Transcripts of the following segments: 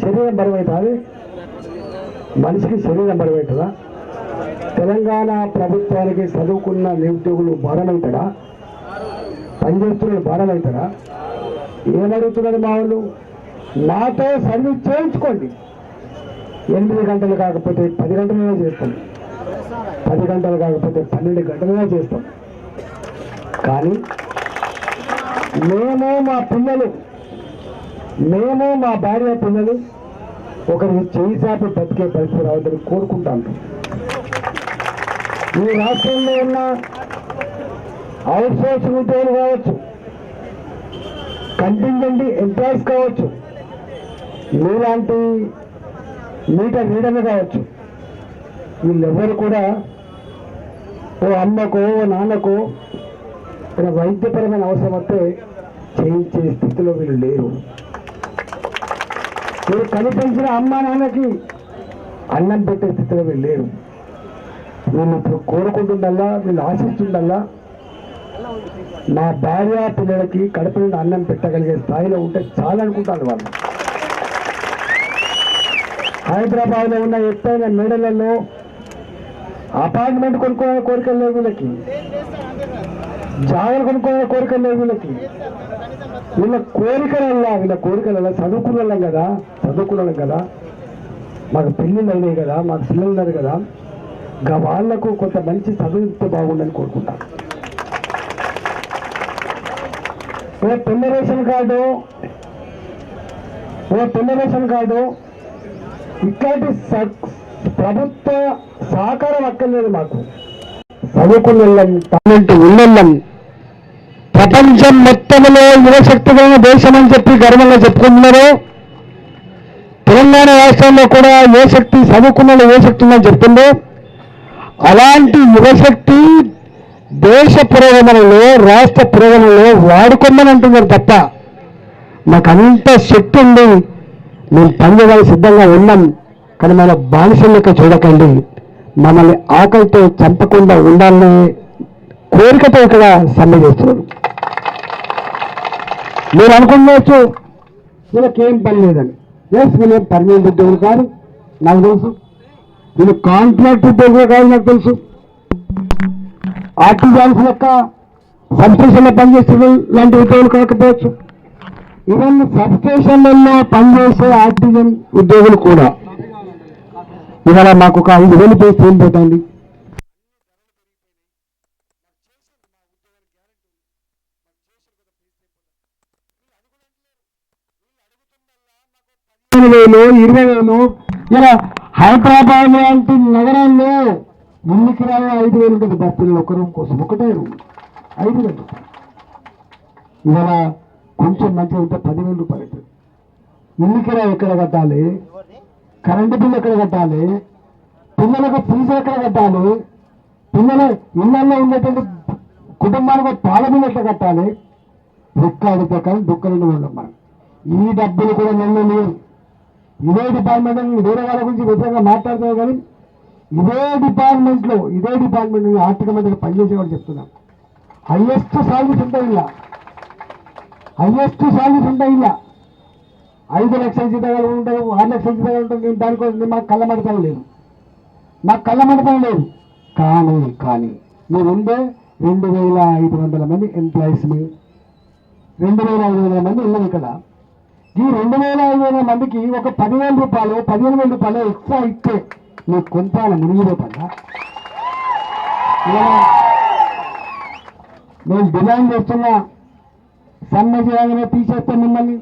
శరీరం బరువవుతుంది, మనిషికి శరీరం బరువవుతుందా? తెలంగాణ ప్రభుత్వానికి చదువుకున్న నిరుద్యోగులు భారమవుతాడా? పనిచేస్తున్న భారమవుతాడా? ఏమడుగుతున్నారు మా వాళ్ళు? నాతో సర్వీస్ చేయించుకోండి. 8 గంటలు కాకపోతే 10 గంటలనే చేస్తాం, 10 గంటలు కాకపోతే 12 గంటలనే చేస్తాం. కానీ మేము మా పిల్లలు, మేము మా భార్య పిల్లలు ఒకరికి చేయి చాపి బతికే పరిస్థితి రావద్దని కోరుకుంటాను. ఈ రాష్ట్రంలో ఉన్న అవుట్సోర్సింగ్ ఉద్యోగులు కావచ్చు, కంటింజెంట్ ఎంప్లాయీస్ కావచ్చు, మీలాంటి మీటర్ రీడర్లు కావచ్చు, వీళ్ళెవ్వరు కూడా ఓ అమ్మకో ఓ నాన్నకో వైద్యపరమైన అవసరం వస్తే చేయించే స్థితిలో వీళ్ళు లేరు. మీరు కనిపించిన అమ్మ నాన్నకి అన్నం పెట్టే స్థితిలో వీళ్ళు లేరు. వీళ్ళు ఇప్పుడు కోరుకుంటుండల్లా, వీళ్ళు ఆశిస్తుండల్లా మా భార్య పిల్లలకి కడుపు నుండి అన్నం పెట్టగలిగే స్థాయిలో ఉంటే చాలనుకుంటారు వాళ్ళు. హైదరాబాద్లో ఉన్న ఎత్తైన మేడలలో అపార్ట్మెంట్ కొనుక్కునే కోరికలు లేవు వీళ్ళకి, జాగ్రత్త కొనుక్కునే కోరికలు లేవు వీళ్ళకి. వీళ్ళ కోరికలల్లా చదువుకున్నాం కదా, మాకు పెళ్ళిళ్ళు అయినాయి కదా, మాకు పిల్లలు ఉన్నారు కదా, వాళ్లకు కొంత మంచి చదువుతో బాగుండని కోరుకుంటారు. ఓ తెల్ల రేషన్ కార్డు ఇట్లాంటి ప్రభుత్వ సహకారం అక్కర్లేదు మాకు. చదువుకున్న టాలెంట్ ఉన్నం ప్రపంచం మొత్తంలో యువశక్తిగా దేశం అని చెప్పి గర్వంగా చెప్పుకుంటున్నారు. తెలంగాణ రాష్ట్రంలో కూడా యువశక్తి, చదువుకున్న యువశక్తి ఉందని చెప్తుందో అలాంటి యువశక్తి దేశ పురోగమనంలో, రాష్ట్ర పురోగమనంలో వాడుకోమని అంటున్నారు తప్ప మాకు అంత శక్తి ఉంది, మేము పనిచేయడానికి సిద్ధంగా ఉన్నాం. కానీ మన బానిసలకి చూడకండి, మనల్ని ఆకలితో చంపకుండా ఉండాలనే కోరికతో ఇక్కడ సమ్మె చేస్తున్నారు. మీరు అనుకోవచ్చు వీళ్ళకేం పని లేదని. వీళ్ళేం పర్మనెంట్ ఉద్యోగులు కాదు నాకు తెలుసు, వీళ్ళు కాంట్రాక్ట్ ఉద్యోగులు కాదు నాకు తెలుసు. ఆర్టిజన్స్ లెక్క సబ్స్టేషన్లో పనిచేసే లాంటి ఉద్యోగులు కాకపోవచ్చు. ఈవెన్ సబ్స్టేషన్లలో పనిచేసే ఆర్టిజన్ ఉద్యోగులు కూడా ఇవాళ మాకు ఒక 5,000 పేసి ఏం పోతుంది. ఇలా హైదరాబాద్ లాంటి నగరాల్లో ఇల్లు కిరాయి 5,000 ఉంటుంది బస్సులు, ఒక రూమ్ కోసం, ఒకటే రూమ్ 5,000 రూపాయలు. ఇవాళ కొంచెం మంచిగా ఉంటే 10,000 రూపాయలు అవుతుంది. ఇల్లు కిరాయి ఎక్కడ కట్టాలి, కరెంటు బిల్లు ఎక్కడ కట్టాలి, పిల్లలకు ఫీజు ఎక్కడ కట్టాలి, పిల్లల ఇళ్లలో ఉండేటువంటి కుటుంబానికి పాల బిల్లు ఎట్లా కట్టాలి, రెక్కాడితే కానీ దుఃఖంలో ఉన్నాం మనం. ఈ డబ్బులు కూడా నెలలో లేవు. ఇదే డిపార్ట్మెంట్ వేరే వాళ్ళ గురించి వ్యతిరేకంగా మాట్లాడుతున్నారు కానీ ఇదే డిపార్ట్మెంట్ ఆర్థిక మంత్రిగా పనిచేసేవాళ్ళు చెప్తున్నాం. హైయెస్ట్ సాలరీస్ ఉంటాయి ఇలా, 5 లక్షల జీతాలు ఉంటారు, 6 లక్షల జీతాలు ఉంటారు. నేను దానికోసం మాకు కళ్ళ మండపం లేదు. కానీ మీరు ఉండే 2,500 మంది ఎంప్లాయీస్ని, 2,500 మంది ఉన్నారు ఇక్కడ. ఈ 2,500 మందికి ఒక 10,000 రూపాయలు 15,000 రూపాయలు ఎక్స్ట్రా ఇస్తే మీకు కొంత మునిగిపోతుందా? నేను డిమాండ్ చేస్తున్నా, సమ్మె చేయాలని తీసేస్తాను మిమ్మల్ని,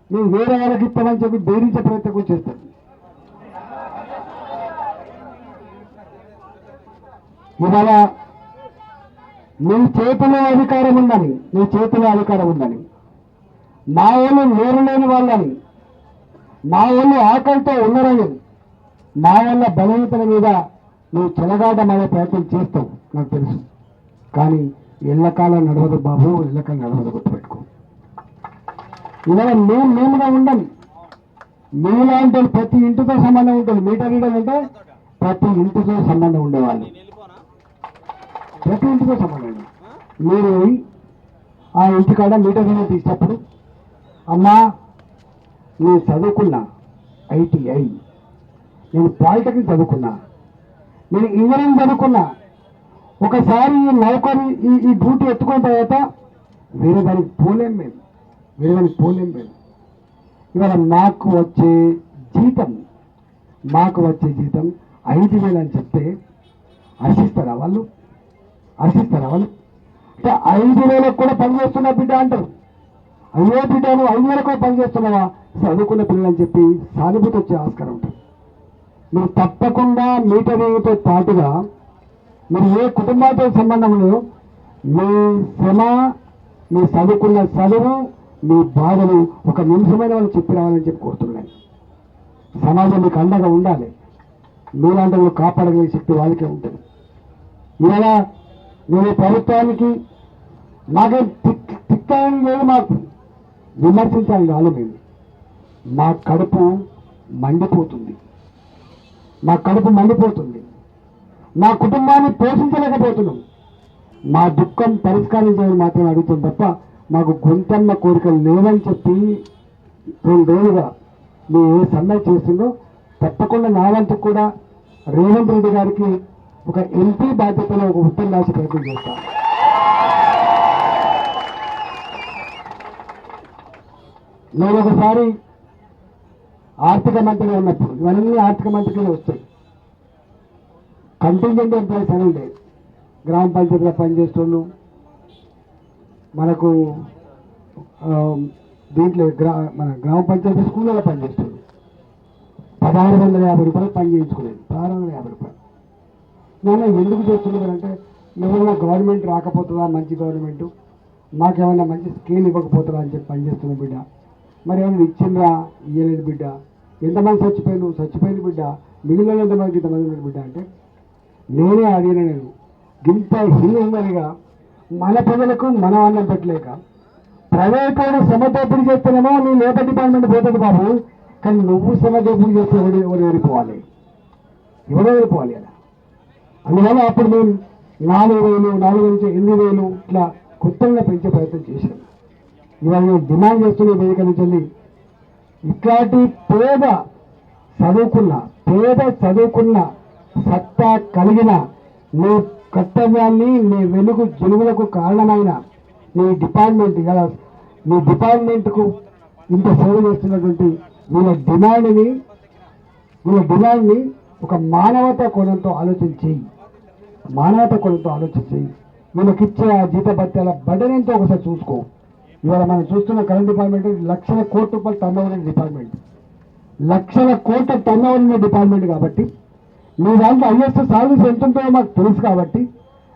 నేను వేరే వాళ్ళకి ఇస్తామని చెప్పి బెదిరించే ప్రయత్నం కూడా చేస్తాను. ఇవాళ నీ చేతిలో అధికారం ఉందని, మా వాళ్ళు నోరు లేని వాళ్ళని, మా వాళ్ళు ఆకలితో ఉన్నారని, మా వల్ల బలహీనతల మీద నువ్వు చెలగాటమాడే ప్రయత్నం చేస్తావు నాకు తెలుసు. కానీ ఎల్లకాలం నడవదు బాబు, గుర్తుపెట్టుకో. ఇవాళ మేముగా ఉండం, మీలాంటి ప్రతి ఇంటితో సంబంధం ఉంటుంది. మీటర్ రీడర్ అంటే ప్రతి ఇంటితో సంబంధం ఉండేవాళ్ళు, ప్రతి ఇంటితో సంబంధం. మీరు ఆ ఇంటికాడ మీటర్ రీడర్ తీసినప్పుడు, అమ్మా నేను చదువుకున్నా ITI, నేను పాలిటెక్నిక్ చదువుకున్నా, నేను ఇంజనీరింగ్ చదువుకున్నా. ఒకసారి ఈ నౌకరి ఈ డ్యూటీ ఎత్తుకున్న తర్వాత వేరే దానికి పోలేం మేము. ఇవాళ మాకు వచ్చే జీతం 5,000 అని చెప్తే హర్షిస్తారా వాళ్ళు? అంటే 5,000 కూడా పనిచేస్తున్నా బిడ్డ అంటారు. అయ్యో బిడ్డ నువ్వు 5,000 కూడా పనిచేస్తున్నావా, చదువుకున్న పిల్లలు అని చెప్పి సానుభూతి వచ్చే ఆస్కారం ఉంటుంది. మీరు తప్పకుండా మీటరింగ్తో పాటుగా మీరు ఏ కుటుంబాలతో సంబంధం లేదు, మీ శ్రమ, మీ చదువుకున్న చదువు, మీ బాధలు ఒక నిమిషమైన వాళ్ళు చెప్పి రావాలని చెప్పి కోరుతున్నాను. సమాజం మీకు అండగా ఉండాలి. మీలాంటి వాళ్ళు కాపాడగలిగే శక్తి వాళ్ళకే ఉంటుంది. ఇవాళ నేను ప్రభుత్వానికి నాకేం తిక్కని లేదు, మాకు విమర్శించాలని కాదు. మేము మా కడుపు మండిపోతుంది, మా కుటుంబాన్ని పోషించలేకపోతున్నాం. మా దుఃఖం పరిష్కారం చేయడం మాత్రం అడుగుతుంది తప్ప మాకు గొంతమ్మ కోరికలు లేవని చెప్పి 2 రోజులుగా మేము ఏ సమ్మె చేస్తుందో తప్పకుండా నా వంతు కూడా రేవంత్ రెడ్డి గారికి ఒక ఎంపీ బాధ్యతలో ఒక ఉత్తరం రాసి ప్రయత్నం చేస్తాను. నేను ఒకసారి ఆర్థిక మంత్రిగా ఉన్నప్పుడు ఇవన్నీ ఆర్థిక మంత్రిగా వస్తాయి. కంటింజెంట్ ఎంప్లాయీస్ అని ఉండే, గ్రామ పంచాయతీలో పనిచేసేవాళ్ళు, మనకు దీంట్లో మన గ్రామ పంచాయతీ స్కూళ్ళలో పనిచేసేవాళ్ళు 1,650 రూపాయలు పని చేయించుకునేది. 1,650 రూపాయలు. నేను ఎందుకు చేస్తున్నానంటే ఏమన్నా గవర్నమెంట్ రాకపోతుందా, మంచి గవర్నమెంట్ మాకేమన్నా మంచి స్కీమ్ ఇవ్వకపోతుందా అని చెప్పి పనిచేస్తున్న బిడ్డ. మరి ఏమైనా ఇచ్చిండ్రా, ఇయ్యలేదు బిడ్డ. ఎంతమంది చచ్చిపోయింది బిడ్డ, మిగిలిన ఎంతమందికి ఇంతమంది ఉన్నాడు బిడ్డ అంటే నేనే అడిగిన. నేను ఇంత హీనంగా మన ప్రజలకు మనం అన్నం పెట్టలేక ప్రైవేట్ వాడు శ్రమ దోపిడీ చేస్తేనేమో నీ లేబర్ డిపార్ట్మెంట్ పోతుంది బాబు, కానీ నువ్వు శ్రమ దోపిడీ చేస్తే ఎవరు వెళ్ళిపోవాలి అలా. అందువల్ల అప్పుడు మేము 4,000 నుంచి 8,000 ఇట్లా కొత్తగా పెంచే ప్రయత్నం చేశాను. ఇవాళ నేను డిమాండ్ చేస్తున్న వేదిక నుంచి ఇట్లాంటి పేద చదువుకున్న సత్తా కలిగిన నీ కర్తవ్యాన్ని, నీ వెలుగు జనుగులకు కారణమైన నీ డిపార్ట్మెంట్కు ఇంత సేవ చేస్తున్నటువంటి వీళ్ళ డిమాండ్ని ఒక మానవతా కోణంతో ఆలోచించి వీళ్ళకిచ్చే ఆ జీతభత్యాల బడ్డనంతో ఒకసారి చూసుకో. ఇవాళ మనం చూస్తున్న కరెంట్ డిపార్ట్మెంట్ లక్షల కోట్ల రూపాయలు టర్నోవర్ అయిన డిపార్ట్మెంట్, డిపార్ట్మెంట్ కాబట్టి మీ దాంట్లో IAS సాలరీస్ ఎంత ఉంటుందో మాకు తెలుసు. కాబట్టి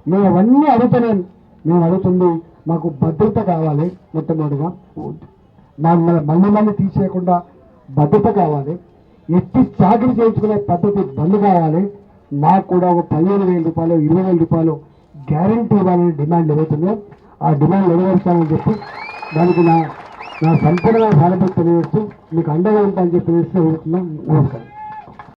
మేము అవన్నీ అడుగుతుంది మాకు భద్రత కావాలి. మొట్టమొదటిగా మళ్ళీ తీసేయకుండా భద్రత కావాలి. ఎట్టి చాకరీ చేయించుకునే పద్ధతి బంద్ కావాలి. మాకు కూడా ఒక 15,000 రూపాయలు 20,000 రూపాయలు గ్యారంటీ ఇవ్వాలని డిమాండ్ ఏవైతుందో ఆ డిమాండ్ నెరవేర్చాలని చెప్పి దానికి నా సంపూర్ణమైన సానుభూతి తెలియజేస్తూ మీకు అండగా ఉంటానని చెప్పి తెలియజేస్తూ నమస్కారం.